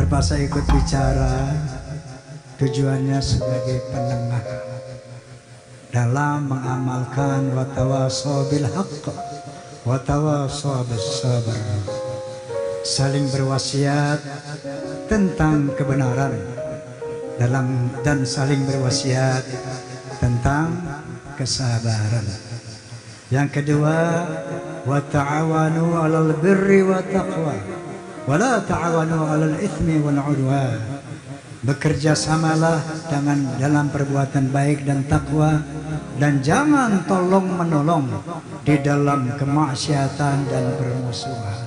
terpaksa ikut bicara, tujuannya sebagai penengah dalam mengamalkan watawasau bil haqq watawasau bis sabr, saling berwasiat tentang kebenaran dan saling berwasiat tentang kesabaran. Yang kedua, wa ta'awanu 'alal birri wa taqwa wa la ta'awanu 'alal itsmi wal 'udwan. Bekerja samalah dalam perbuatan baik dan takwa, dan jangan tolong menolong di dalam kemaksiatan dan permusuhan.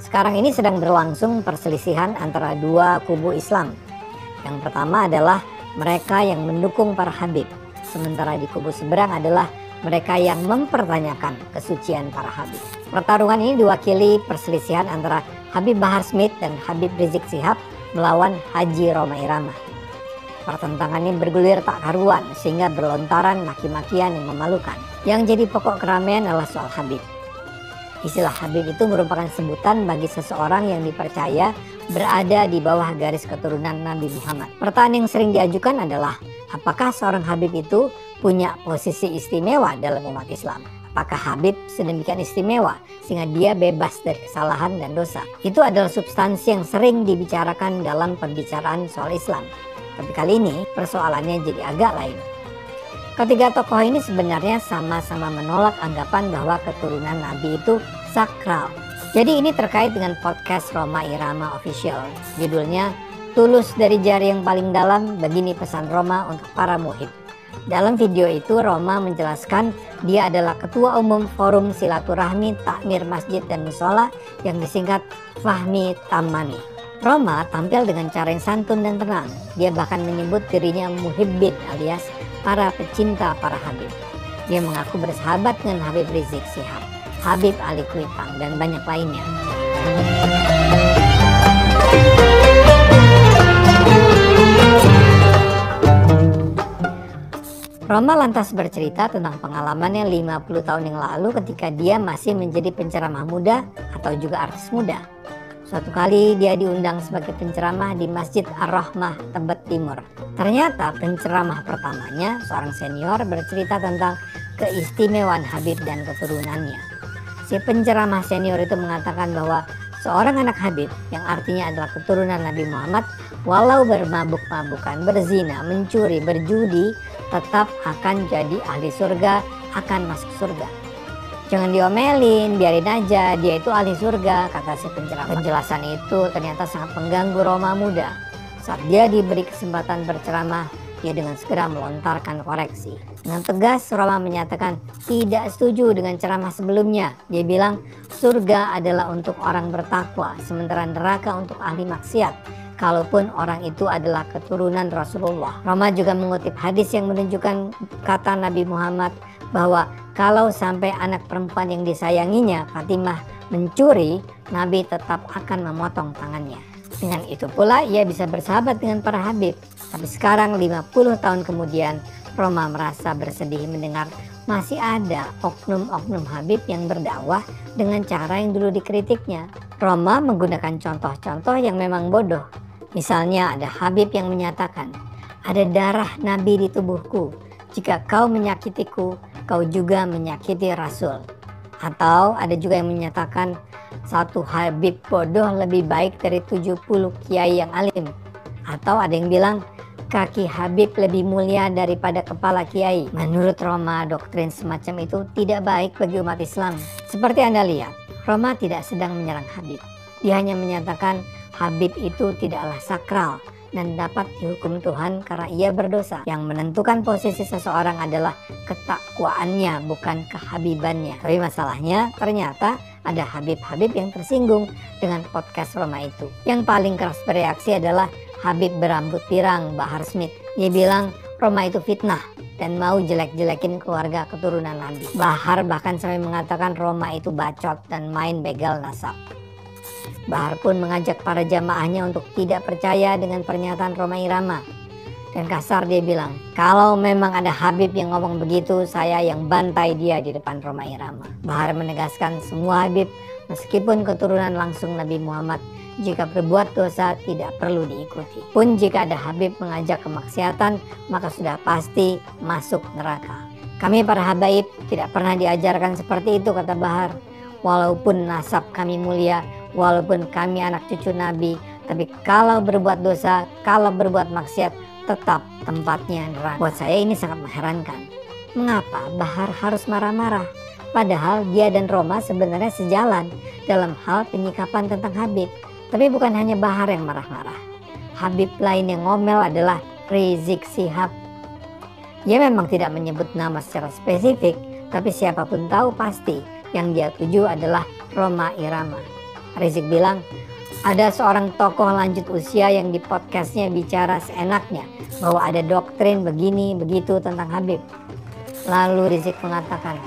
Sekarang ini sedang berlangsung perselisihan antara dua kubu Islam. Yang pertama adalah mereka yang mendukung para Habib, sementara di kubu seberang adalah mereka yang mempertanyakan kesucian para Habib. Pertarungan ini diwakili perselisihan antara Habib Bahar Smith dan Habib Rizik Syihab melawan Haji Rhoma Irama. Pertentangan ini bergulir tak karuan sehingga berlontaran maki-makian yang memalukan. Yang jadi pokok keramaian adalah soal Habib. Istilah Habib itu merupakan sebutan bagi seseorang yang dipercaya berada di bawah garis keturunan Nabi Muhammad. Pertanyaan yang sering diajukan adalah, apakah seorang Habib itu punya posisi istimewa dalam umat Islam? Apakah Habib sedemikian istimewa sehingga dia bebas dari kesalahan dan dosa? Itu adalah substansi yang sering dibicarakan dalam pembicaraan soal Islam. Tapi kali ini persoalannya jadi agak lain. Ketiga tokoh ini sebenarnya sama-sama menolak anggapan bahwa keturunan Nabi itu sakral. Jadi ini terkait dengan podcast Rhoma Irama Official. Judulnya, Tulus dari Jari yang Paling Dalam, begini pesan Rhoma untuk para muhib. Dalam video itu Rhoma menjelaskan dia adalah Ketua Umum Forum Silaturahmi Takmir Masjid dan Musola yang disingkat Fahmi Tamami. Rhoma tampil dengan cara yang santun dan tenang. Dia bahkan menyebut dirinya muhibbin alias para pecinta para Habib. Dia mengaku bersahabat dengan Habib Rizik Syihab, Habib Ali Kuitang, dan banyak lainnya. Rhoma lantas bercerita tentang pengalamannya 50 tahun yang lalu ketika dia masih menjadi penceramah muda atau juga artis muda. Suatu kali dia diundang sebagai penceramah di Masjid Ar-Rahmah, Tebet Timur. Ternyata penceramah pertamanya, seorang senior, bercerita tentang keistimewaan Habib dan keturunannya. Si penceramah senior itu mengatakan bahwa seorang anak Habib, yang artinya adalah keturunan Nabi Muhammad, walau bermabuk-mabukan, berzina, mencuri, berjudi, tetap akan jadi ahli surga, akan masuk surga. Jangan diomelin, biarin aja, dia itu ahli surga, kata si penceramah. Penjelasan itu ternyata sangat mengganggu Rhoma muda. Saat dia diberi kesempatan berceramah, dia dengan segera melontarkan koreksi. Dengan tegas, Rhoma menyatakan tidak setuju dengan ceramah sebelumnya. Dia bilang surga adalah untuk orang bertakwa, sementara neraka untuk ahli maksiat, kalaupun orang itu adalah keturunan Rasulullah. Rhoma juga mengutip hadis yang menunjukkan kata Nabi Muhammad bahwa kalau sampai anak perempuan yang disayanginya, Fatimah, mencuri, Nabi tetap akan memotong tangannya. Dengan itu pula ia bisa bersahabat dengan para Habib. Tapi sekarang 50 tahun kemudian, Rhoma merasa bersedih mendengar masih ada oknum-oknum Habib yang berdakwah dengan cara yang dulu dikritiknya. Rhoma menggunakan contoh-contoh yang memang bodoh. Misalnya ada Habib yang menyatakan, ada darah Nabi di tubuhku. Jika kau menyakitiku, kau juga menyakiti Rasul. Atau ada juga yang menyatakan satu Habib bodoh lebih baik dari 70 kiai yang alim. Atau ada yang bilang kaki Habib lebih mulia daripada kepala kiai. Menurut Rhoma, doktrin semacam itu tidak baik bagi umat Islam. Seperti Anda lihat, Rhoma tidak sedang menyerang Habib. Dia hanya menyatakan Habib itu tidaklah sakral dan dapat dihukum Tuhan karena ia berdosa. Yang menentukan posisi seseorang adalah ketakwaannya, bukan kehabibannya. Tapi masalahnya ternyata ada Habib-Habib yang tersinggung dengan podcast Rhoma itu. Yang paling keras bereaksi adalah Habib berambut pirang, Bahar Smith. Dia bilang Rhoma itu fitnah dan mau jelek-jelekin keluarga keturunan Nabi. Bahar bahkan sampai mengatakan Rhoma itu bacot dan main begal nasab. Bahar pun mengajak para jamaahnya untuk tidak percaya dengan pernyataan Rhoma Irama. Dan kasar dia bilang, kalau memang ada Habib yang ngomong begitu, saya yang bantai dia di depan Rhoma Irama. Bahar menegaskan semua Habib, meskipun keturunan langsung Nabi Muhammad, jika berbuat dosa tidak perlu diikuti. Pun jika ada Habib mengajak kemaksiatan, maka sudah pasti masuk neraka. Kami para habaib tidak pernah diajarkan seperti itu, kata Bahar. Walaupun nasab kami mulia, walaupun kami anak cucu Nabi, tapi kalau berbuat dosa, kalau berbuat maksiat, tetap tempatnya neraka. Buat saya ini sangat mengherankan. Mengapa Bahar harus marah-marah? Padahal dia dan Rhoma sebenarnya sejalan dalam hal penyikapan tentang Habib. Tapi bukan hanya Bahar yang marah-marah. Habib lain yang ngomel adalah Rizik Syihab. Dia memang tidak menyebut nama secara spesifik, tapi siapapun tahu pasti yang dia tuju adalah Rhoma Irama. Rizik bilang, ada seorang tokoh lanjut usia yang di podcastnya bicara seenaknya bahwa ada doktrin begini begitu tentang Habib. Lalu Rizik mengatakan,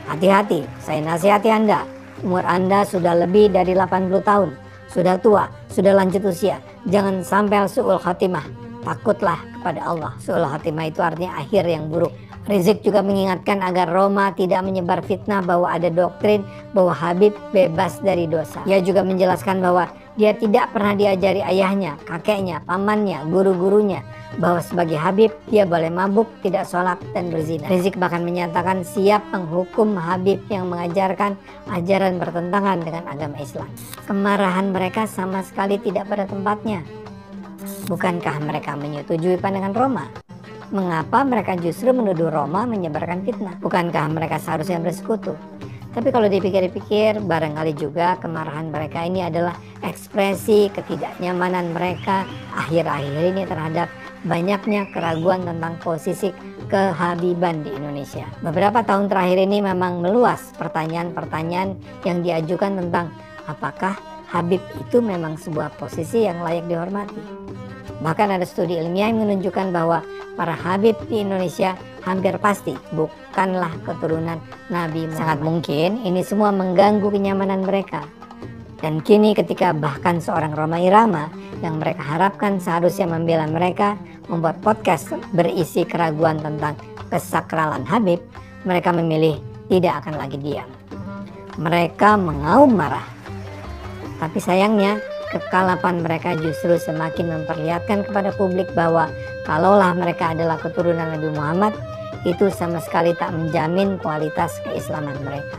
hati-hati, saya nasihati Anda, umur Anda sudah lebih dari 80 tahun, sudah tua, sudah lanjut usia, jangan sampai su'ul khatimah, takutlah kepada Allah. Su'ul khatimah itu artinya akhir yang buruk. Rizik juga mengingatkan agar Rhoma tidak menyebar fitnah bahwa ada doktrin bahwa Habib bebas dari dosa. Ia juga menjelaskan bahwa dia tidak pernah diajari ayahnya, kakeknya, pamannya, guru-gurunya bahwa sebagai Habib dia boleh mabuk, tidak sholat, dan berzina. Rizik bahkan menyatakan siap menghukum Habib yang mengajarkan ajaran bertentangan dengan agama Islam. Kemarahan mereka sama sekali tidak pada tempatnya. Bukankah mereka menyetujui pandangan Rhoma? Mengapa mereka justru menuduh Rhoma menyebarkan fitnah? Bukankah mereka seharusnya bersekutu? Tapi kalau dipikir-pikir, barangkali juga kemarahan mereka ini adalah ekspresi ketidaknyamanan mereka akhir-akhir ini terhadap banyaknya keraguan tentang posisi kehabiban di Indonesia. Beberapa tahun terakhir ini memang meluas pertanyaan-pertanyaan yang diajukan tentang apakah Habib itu memang sebuah posisi yang layak dihormati. Bahkan ada studi ilmiah yang menunjukkan bahwa para Habib di Indonesia hampir pasti bukanlah keturunan Nabi Muhammad. Sangat mungkin ini semua mengganggu kenyamanan mereka. Dan kini ketika bahkan seorang Rhoma Irama yang mereka harapkan seharusnya membela mereka membuat podcast berisi keraguan tentang kesakralan Habib, mereka memilih tidak akan lagi diam. Mereka mengaum marah. Tapi sayangnya kekalapan mereka justru semakin memperlihatkan kepada publik bahwa kalaulah mereka adalah keturunan Nabi Muhammad, itu sama sekali tak menjamin kualitas keislaman mereka.